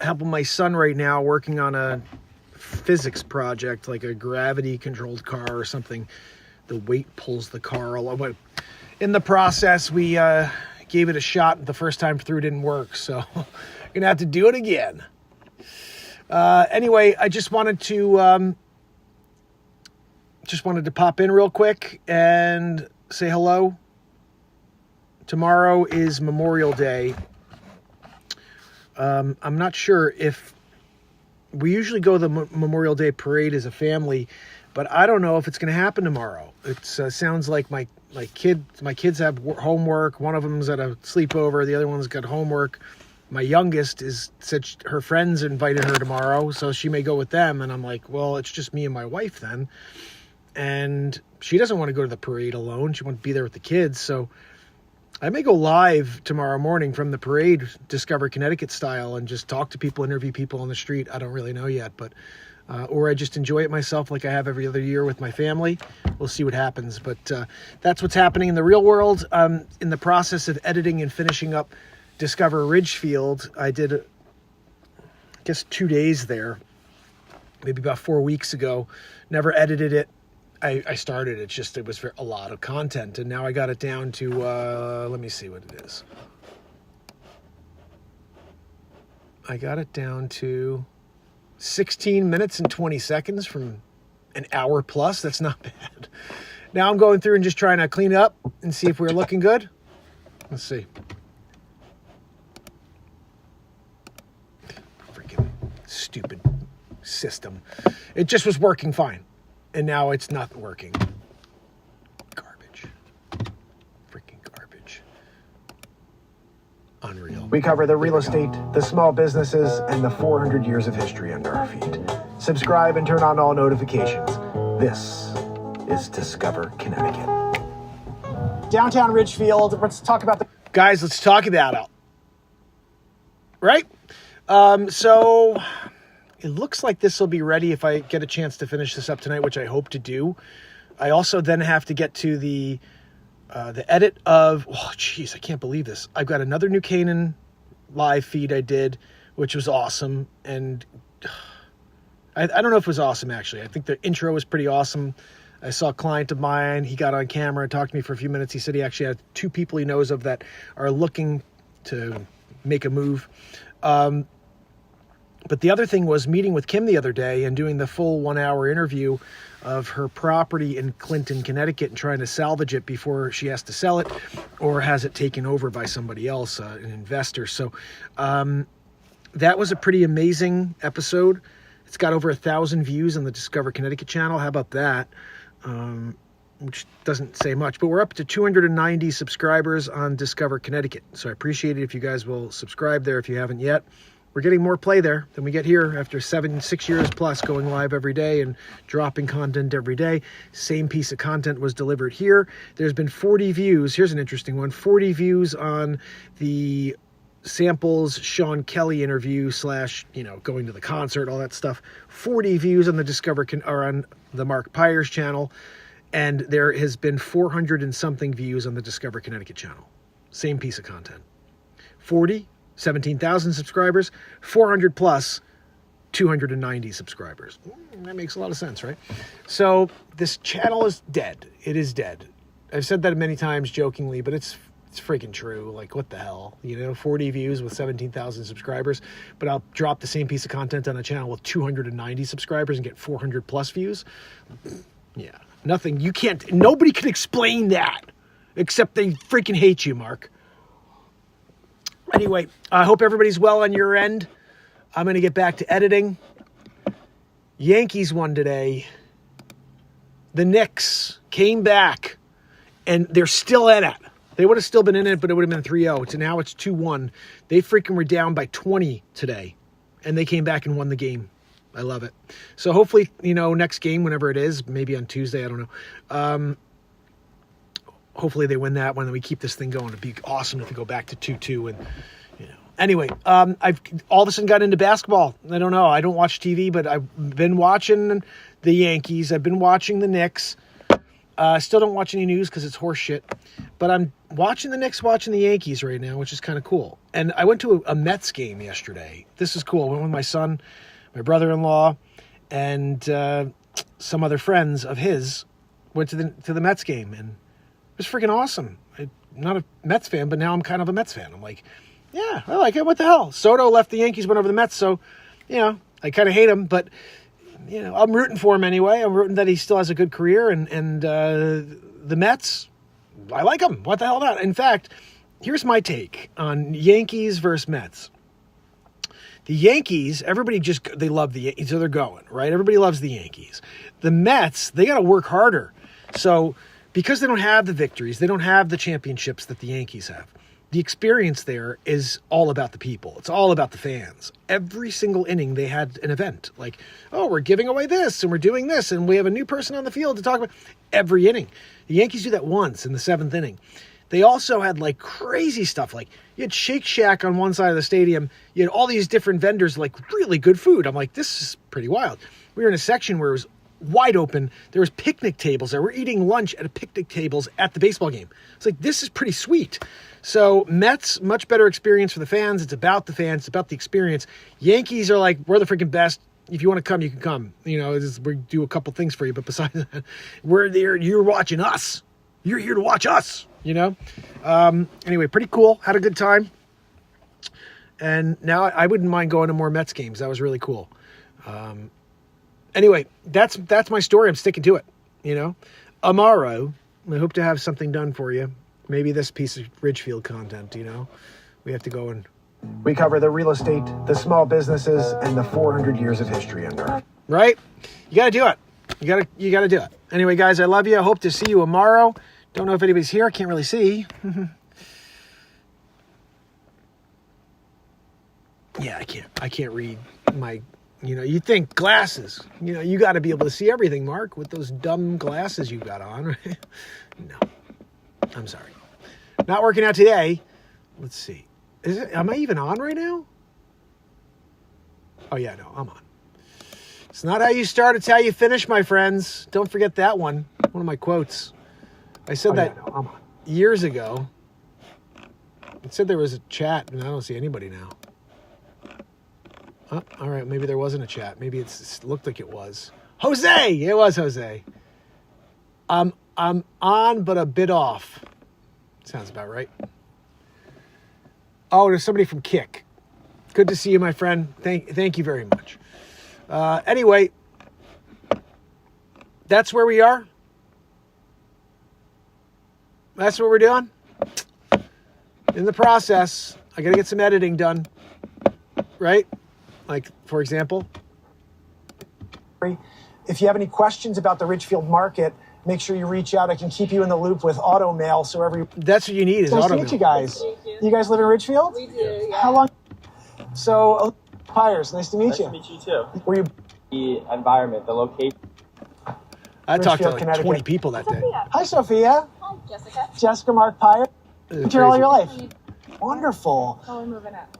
helping my son right now working on a physics project, like a gravity-controlled car or something. The weight pulls the car. In the process, we gave it a shot. The first time through didn't work, so I'm going to have to do it again. Anyway, I just wanted to pop in real quick and say hello. Tomorrow is Memorial Day. I'm not sure if we usually go to the Memorial Day parade as a family, but I don't know if it's going to happen tomorrow. It sounds like my kids have homework. One of them's at a sleepover. The other one's got homework. My youngest said her friends invited her tomorrow, so she may go with them. And I'm like, well, it's just me and my wife then. And she doesn't want to go to the parade alone. She wants to be there with the kids. So I may go live tomorrow morning from the parade, Discover Connecticut style, and just talk to people, interview people on the street. I don't really know yet, but or I just enjoy it myself like I have every other year with my family. We'll see what happens. But that's what's happening in the real world. In the process of editing and finishing up Discover Ridgefield, I did, I guess, 2 days there, maybe about 4 weeks ago. Never edited it. I started it, it was a lot of content, and now I got it down to, let me see what it is. I got it down to 16 minutes and 20 seconds from an hour plus. That's not bad. Now I'm going through and just trying to clean up and see if we're looking good. Let's see. Freaking stupid system. It just was working fine. And now it's not working. Garbage. Freaking garbage. Unreal. We cover the real estate, the small businesses, and the 400 years of history under our feet. Subscribe and turn on all notifications. This is Discover Connecticut. Downtown Ridgefield. Let's talk about Guys, let's talk about it. Right? So it looks like this will be ready if I get a chance to finish this up tonight, which I hope to do. I also then have to get to the edit of, oh, geez, I can't believe this. I've got another New Canaan live feed I did, which was awesome. And I don't know if it was awesome, actually. I think the intro was pretty awesome. I saw a client of mine. He got on camera and talked to me for a few minutes. He said he actually had 2 people he knows of that are looking to make a move. But the other thing was meeting with Kim the other day and doing the full 1-hour interview of her property in Clinton, Connecticut, and trying to salvage it before she has to sell it or has it taken over by somebody else, an investor. So that was a pretty amazing episode. It's got over 1,000 views on the Discover Connecticut channel. How about that? Which doesn't say much, but we're up to 290 subscribers on Discover Connecticut. So I appreciate it if you guys will subscribe there if you haven't yet. We're getting more play there than we get here after 6 years plus going live every day and dropping content every day. Same piece of content was delivered here. There's been 40 views. Here's an interesting one. 40 views on the Samples Sean Kelly interview / going to the concert, all that stuff. 40 views on the on the Mark Pires channel. And there has been 400 and something views on the Discover Connecticut channel. Same piece of content. 40, 17,000 subscribers, 400 plus, 290 subscribers. That makes a lot of sense, right? So this channel is dead. It is dead. I've said that many times jokingly, but it's freaking true. Like, what the hell? 40 views with 17,000 subscribers, but I'll drop the same piece of content on a channel with 290 subscribers and get 400 plus views. Yeah, nothing. Nobody can explain that except they freaking hate you, Mark. Anyway, I hope everybody's well on your end. I'm going to get back to editing. Yankees won today. The Knicks came back, and they're still in it. They would have still been in it, but it would have been 3-0. So now it's 2-1. They freaking were down by 20 today, and they came back and won the game. I love it. So hopefully, next game, whenever it is, maybe on Tuesday, I don't know. Hopefully they win that one and we keep this thing going. It'd be awesome if we go back to 2-2 and Anyway, I've all of a sudden got into basketball. I don't know. I don't watch TV, but I've been watching the Yankees. I've been watching the Knicks. Still don't watch any news because it's horse shit. But I'm watching the Knicks, watching the Yankees right now, which is kind of cool. And I went to a Mets game yesterday. This is cool. I went with my son, my brother-in-law, and some other friends of his went to the Mets game. And it was freaking awesome. I'm not a Mets fan, but now I'm kind of a Mets fan. I'm like, yeah, I like it. What the hell? Soto left the Yankees, went over the Mets. So, I kind of hate him, but I'm rooting for him anyway. I'm rooting that he still has a good career, and the Mets, I like them. What the hell not? In fact, here's my take on Yankees versus Mets. The Yankees, everybody they love the Yankees, so they're going, right? Everybody loves the Yankees. The Mets, they got to work harder. So because they don't have the victories, they don't have the championships that the Yankees have, the experience there is all about the people. It's all about the fans. Every single inning, they had an event. Like, oh, we're giving away this, and we're doing this, and we have a new person on the field to talk about. Every inning. The Yankees do that once in the 7th inning. They also had, like, crazy stuff. Like, you had Shake Shack on one side of the stadium. You had all these different vendors, like, really good food. I'm like, this is pretty wild. We were in a section where it was wide open. There was picnic tables there. We're eating lunch at picnic tables at the baseball game. It's like, this is pretty sweet. So Mets, much better experience for the fans. It's about the fans. It's about the experience. Yankees are like, we're the freaking best. If you want to come, you can come. We do a couple things for you. But besides that, we're there. You're watching us. You're here to watch us, Anyway, pretty cool. Had a good time. And now I wouldn't mind going to more Mets games. That was really cool. Anyway, that's my story. I'm sticking to it, Tomorrow, I hope to have something done for you. Maybe this piece of Ridgefield content, we have to go and... We cover the real estate, the small businesses, and the 400 years of history under. Right? You got to do it. You got to do it. Anyway, guys, I love you. I hope to see you tomorrow. Don't know if anybody's here. I can't really see. Yeah, I can't read my... you think glasses. You got to be able to see everything, Mark, with those dumb glasses you got on. No. I'm sorry. Not working out today. Let's see. Am I even on right now? Oh, yeah, no, I'm on. It's not how you start, it's how you finish, my friends. Don't forget that one. One of my quotes. I said I'm on. Years ago. It said there was a chat, and I don't see anybody now. Oh, all right, maybe there wasn't a chat. Maybe it looked like it was. Jose! It was Jose. I'm on, but a bit off. Sounds about right. Oh, there's somebody from Kick. Good to see you, my friend. Thank you very much. Anyway, that's where we are. That's what we're doing. In the process, I got to get some editing done. Right? Like, for example. If you have any questions about the Ridgefield market, make sure you reach out. I can keep you in the loop with auto mail. That's what you need is nice auto to mail. meet you guys. You guys live in Ridgefield? We do, yeah. How long? So, Pires, nice to meet you. Nice to meet you too. Were you? The environment, the location. I talked to Ridgefield, like 20 Connecticut. people that day. Hi, Sophia. Hi, Jessica. Jessica Mark Pires. What's your all Crazy. your life? Wonderful. Oh, we're moving up.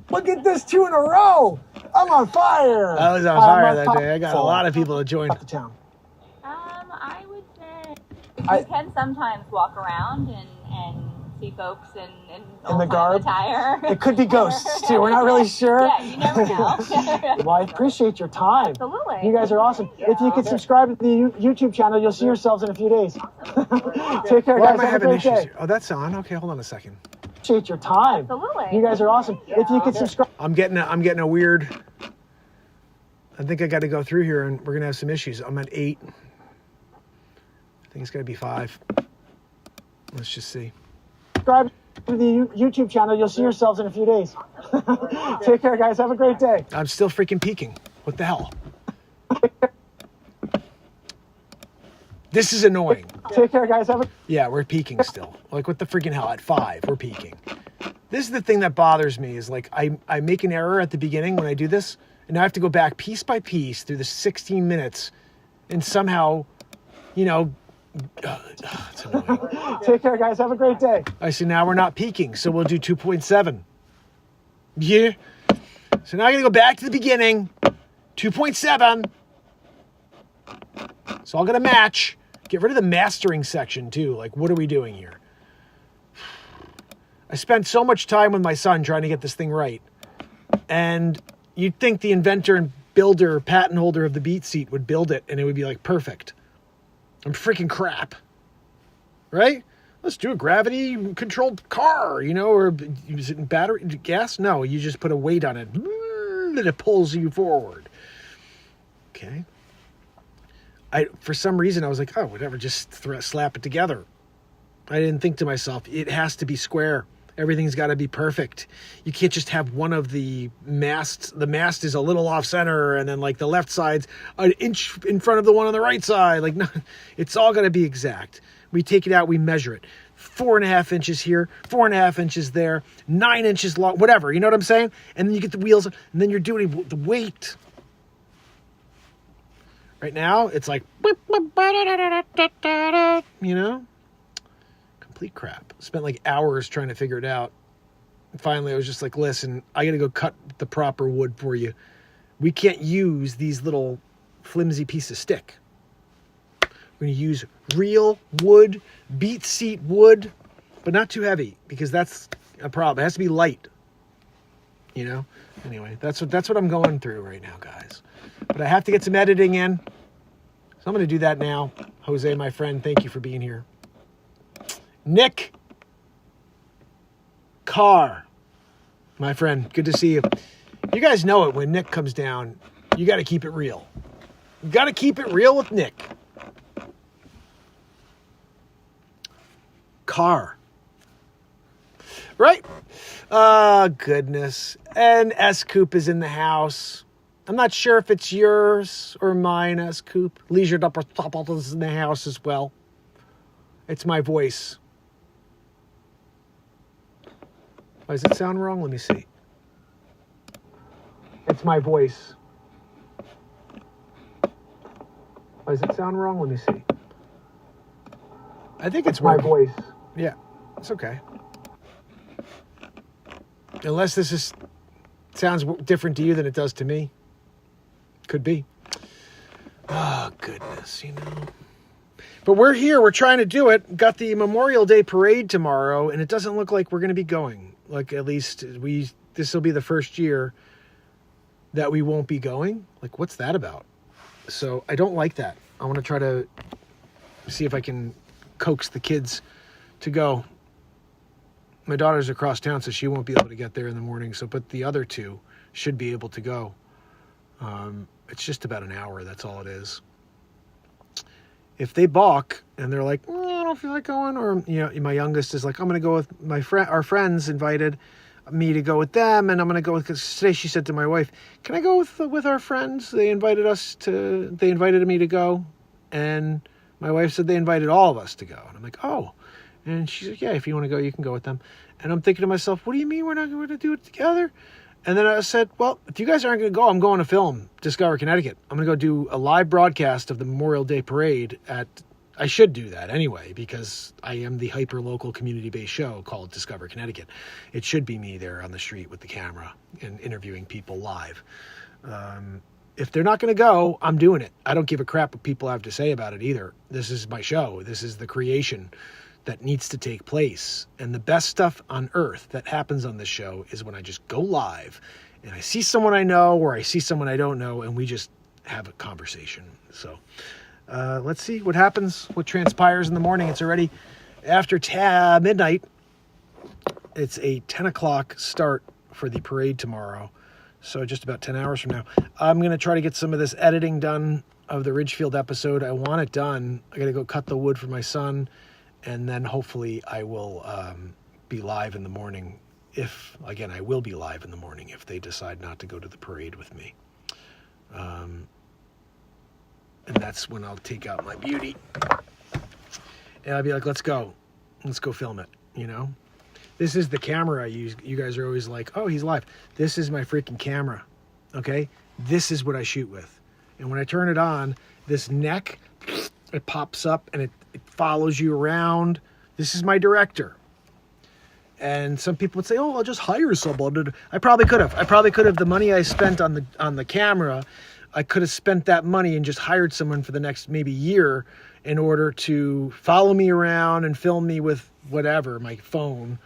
Look at this 2 in a row. I'm on fire. I was on fire that day. I got a lot of people to join. Up the town. I would say I- you can sometimes walk around and see folks in In the garb? attire. It could be ghosts too. We're not really sure. Yeah, you never know. Well, I appreciate your time. Absolutely. You guys are awesome. If you could subscribe to the YouTube channel, you'll see yourselves in a few days. Take care, Why guys. am I Have a having great issues day. here? Oh, that's on. Okay, hold on a second. Appreciate your time. Absolutely. You guys are awesome. If you could subscribe. I'm getting a weird... I think I got to go through here, and we're going to have some issues. I'm at 8. I think it's going to be 5. Let's just see. Subscribe to the YouTube channel. You'll see yourselves in a few days. Take care, guys. Have a great day. I'm still freaking peaking. What the hell? This is annoying. Take care, guys. Have a. Yeah, we're peaking still. Like, what the freaking hell? At 5, we're peaking. This is the thing that bothers me is, like, I make an error at the beginning when I do this, and I have to go back piece by piece through the 16 minutes, and somehow, it's annoying. Take care, guys. Have a great day. I see, now we're not peaking, so we'll do 2.7. Yeah. So now I got to go back to the beginning. 2.7. It's all going to match. Get rid of the mastering section too. Like, what are we doing here? I spent so much time with my son trying to get this thing right. And you'd think the inventor and builder, patent holder of the beat seat would build it and it would be like perfect. I'm freaking crap. Right? Let's do a gravity controlled car, you know, or use it in battery gas. No, you just put a weight on it and it pulls you forward. Okay. For some reason I was like, oh, whatever, just slap it together. I didn't think to myself, it has to be square. Everything's got to be perfect. You can't just have one of the masts. The mast is a little off center, and then like the left side's an inch in front of the one on the right side. Like, no, it's all got to be exact. We take it out, we measure it. 4.5 inches here, 4.5 inches there, 9 inches long, whatever. You know what I'm saying? And then you get the wheels, and then you're doing the weight. Right now, it's like, you know? Complete crap. Spent like hours trying to figure it out. And finally, I was just like, listen, I got to go cut the proper wood for you. We can't use these little flimsy pieces of stick. We're going to use real wood, beat seat wood, but not too heavy because that's a problem. It has to be light. You know? Anyway, that's what I'm going through right now, guys. But I have to get some editing in. So I'm going to do that now. Jose, my friend, thank you for being here. Nick Carr, my friend, good to see you. You guys know it when Nick comes down. You got to keep it real. You got to keep it real with Nick. Carr. Right? Goodness. And S-Coop is in the house. I'm not sure if it's yours or mine, S-Coop. Leisure Upper Top is in the house as well. It's my voice. Why does it sound wrong? Let me see. It's my voice. Why does it sound wrong? Let me see. I think it's my voice. Yeah, it's okay. Unless this sounds different to you than it does to me. Could be. Oh, goodness, you know. But we're here. We're trying to do it. Got the Memorial Day parade tomorrow, and it doesn't look like we're going to be going. Like, at least this will be the first year that we won't be going. Like, what's that about? So I don't like that. I want to try to see if I can coax the kids to go. My daughter's across town, so she won't be able to get there in the morning. But the other two should be able to go. It's just about an hour. That's all it is. If they balk and they're like, I don't feel like going, or my youngest is like, I'm going to go with my friend. Our friends invited me to go with them, and I'm going to go with. Because today she said to my wife, "Can I go with our friends? They invited me to go," and my wife said they invited all of us to go, and I'm like, oh, and she's like, yeah, if you want to go, you can go with them. And I'm thinking to myself, what do you mean we're not going to do it together? And then I said, well, if you guys aren't going to go, I'm going to film Discover Connecticut. I'm going to go do a live broadcast of the Memorial Day Parade I should do that anyway, because I am the hyper-local community-based show called Discover Connecticut. It should be me there on the street with the camera and interviewing people live. If they're not going to go, I'm doing it. I don't give a crap what people have to say about it either. This is my show. This is the creation that needs to take place. And the best stuff on earth that happens on this show is when I just go live and I see someone I know or I see someone I don't know and we just have a conversation. So let's see what happens, what transpires in the morning. It's already after midnight. It's a 10 o'clock start for the parade tomorrow. So just about 10 hours from now. I'm going to try to get some of this editing done of the Ridgefield episode. I want it done. I got to go cut the wood for my son. And then hopefully I will be live in the morning. I will be live in the morning if they decide not to go to the parade with me. And that's when I'll take out my beauty. And I'll be like, let's go film it, you know? This is the camera I use. You guys are always like, oh, he's live. This is my freaking camera, okay? This is what I shoot with. And when I turn it on, this neck, it pops up and it follows you around. This is my director. And some people would say, oh, I'll just hire someone. I probably could have. The money I spent on the camera I could have spent that money and just hired someone for the next maybe year in order to follow me around and film me with whatever, my phone.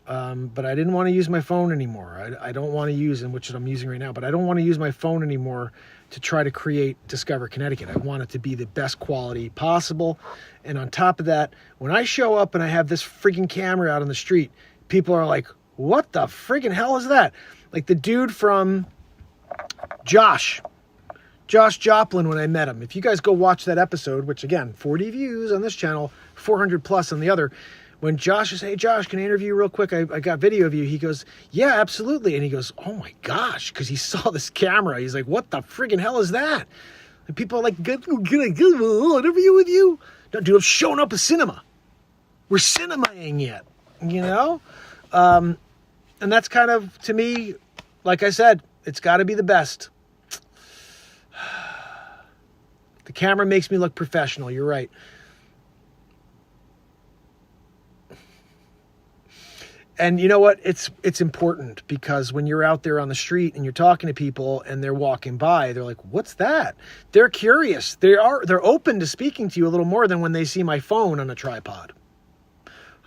But I didn't want to use my phone anymore. I don't want to use, which I'm using right now, but I don't want to use my phone anymore to try to create Discover Connecticut. I want it to be the best quality possible. And on top of that, when I show up and I have this freaking camera out on the street, people are like, what the freaking hell is that? Like the dude from Josh Joplin, when I met him. If you guys go watch that episode, which again, 40 views on this channel, 400 plus on the other. When Josh says, hey, Josh, can I interview you real quick? I got video of you. He goes, yeah, absolutely. And he goes, oh my gosh, because he saw this camera. He's like, what the friggin' hell is that? And people are like, can I get an interview with you? No, dude, I'm showing up at cinema. We're cinemaing it, you know? And that's kind of, to me, like I said, it's got to be the best. The camera makes me look professional. You're right. And you know what? It's important because when you're out there on the street and you're talking to people and they're walking by, they're like, what's that? They're curious. They're open to speaking to you a little more than when they see my phone on a tripod.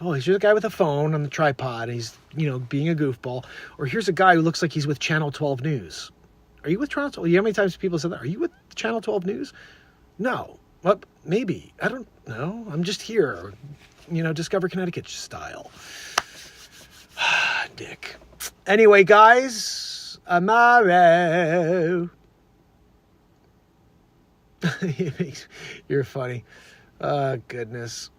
Oh, here's a guy with a phone on the tripod. He's, being a goofball. Or here's a guy who looks like he's with Channel 12 News. Are you with Channel 12? You know how many times people said that? Are you with Channel 12 News? No. Well, maybe. I don't know. I'm just here. Discover Connecticut style. Dick. Anyway, guys, Amaro. You're funny. Oh, goodness.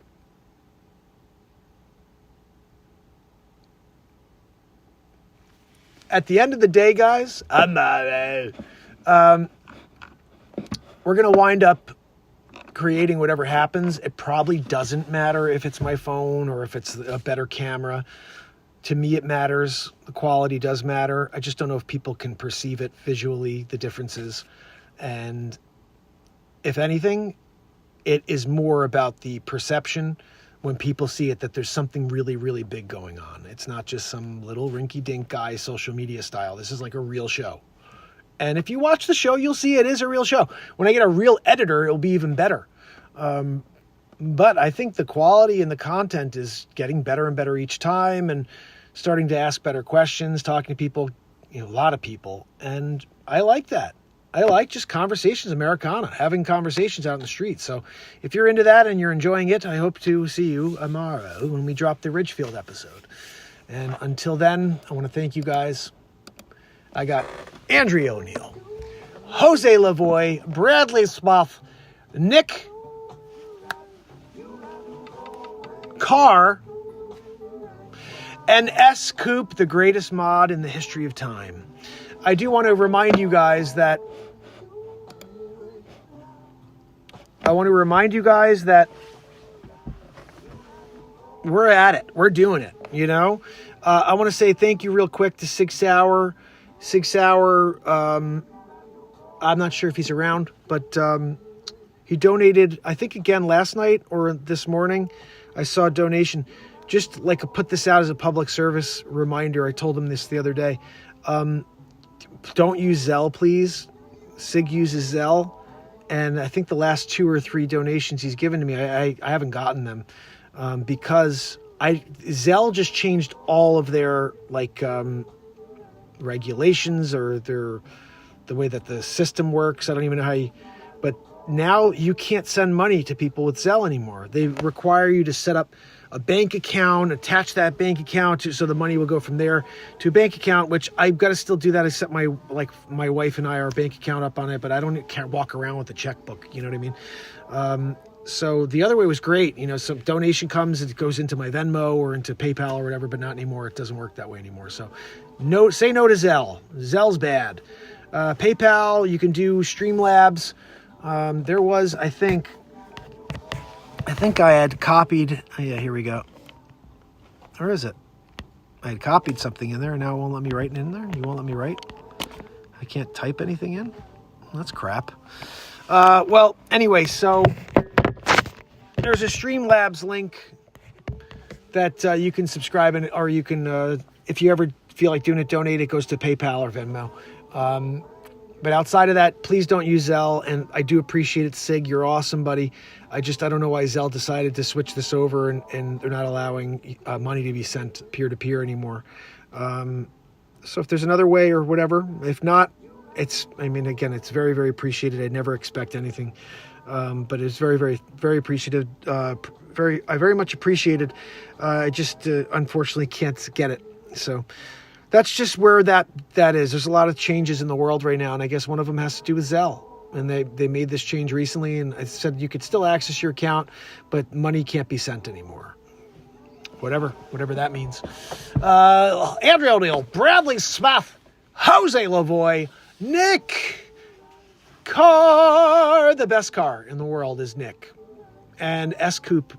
At the end of the day, guys, Amaro. We're going to wind up creating whatever happens. It probably doesn't matter if it's my phone or if it's a better camera. To me, it matters. The quality does matter. I just don't know if people can perceive it visually, the differences. And if anything, it is more about the perception when people see it that there's something really, really big going on. It's not just some little rinky-dink guy social media style. This is like a real show. And if you watch the show, you'll see it is a real show. When I get a real editor, it'll be even better. But I think the quality and the content is getting better and better each time and starting to ask better questions, talking to people, a lot of people. And I like that. I like just conversations, Americana, having conversations out in the street. So if you're into that and you're enjoying it, I hope to see you tomorrow when we drop the Ridgefield episode. And until then, I want to thank you guys. I got Andrea O'Neill, Jose Lavoie, Bradley Smith, Nick Carr, and S. Coop, the greatest mod in the history of time. I do want to remind you guys that we're at it. We're doing it, I want to say thank you real quick to 6 Hour. 6 Hour, I'm not sure if he's around, but he donated, I think again last night or this morning, I saw a donation. Just like put this out as a public service reminder. I told him this the other day. Don't use Zelle, please. Sig uses Zelle. And I think the last 2 or 3 donations he's given to me, I haven't gotten them because Zelle just changed all of their regulations or the way that the system works. I don't even know but now you can't send money to people with Zelle anymore. They require you to set up a bank account, attach that bank account so the money will go from there to a bank account, which I've got to still do that. I set my wife and I, our bank account up on it, but I can't walk around with a checkbook. You know what I mean? So the other way was great. Some donation comes, it goes into my Venmo or into PayPal or whatever, but not anymore. It doesn't work that way anymore. So say no to Zelle. Zelle's bad. PayPal, you can do Streamlabs. There was, I think I had copied. Oh, yeah, here we go. Where is it? I had copied something in there, and now it won't let me write it in there. You won't let me write? I can't type anything in? That's crap. Well, anyway, so there's a Streamlabs link that you can subscribe in, or you can, if you ever feel like doing it, donate. It goes to PayPal or Venmo. But outside of that, please don't use Zelle. And I do appreciate it, Sig. You're awesome, buddy. I don't know why Zelle decided to switch this over and they're not allowing money to be sent peer-to-peer anymore. So if there's another way or whatever, if not, again, it's very, very appreciated. I never expect anything. But it's very, very, very appreciative. I very much appreciated. I just unfortunately can't get it. So that's just where that is. There's a lot of changes in the world right now, and I guess one of them has to do with Zelle. And they made this change recently, and I said you could still access your account, but money can't be sent anymore. Whatever that means. Andrew O'Neill, Bradley Smith, Jose Lavoie, Nick Carr. The best car in the world is Nick. And S-Coupe,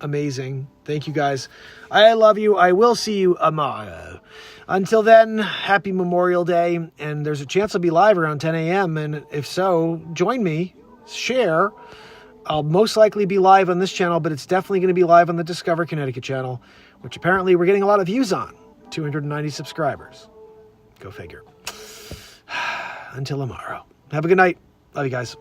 amazing. Thank you guys. I love you. I will see you tomorrow. Until then, happy Memorial Day. And there's a chance I'll be live around 10 a.m. And if so, join me, share. I'll most likely be live on this channel, but it's definitely going to be live on the Discover Connecticut channel, which apparently we're getting a lot of views on. 290 subscribers. Go figure. Until tomorrow. Have a good night. Love you guys.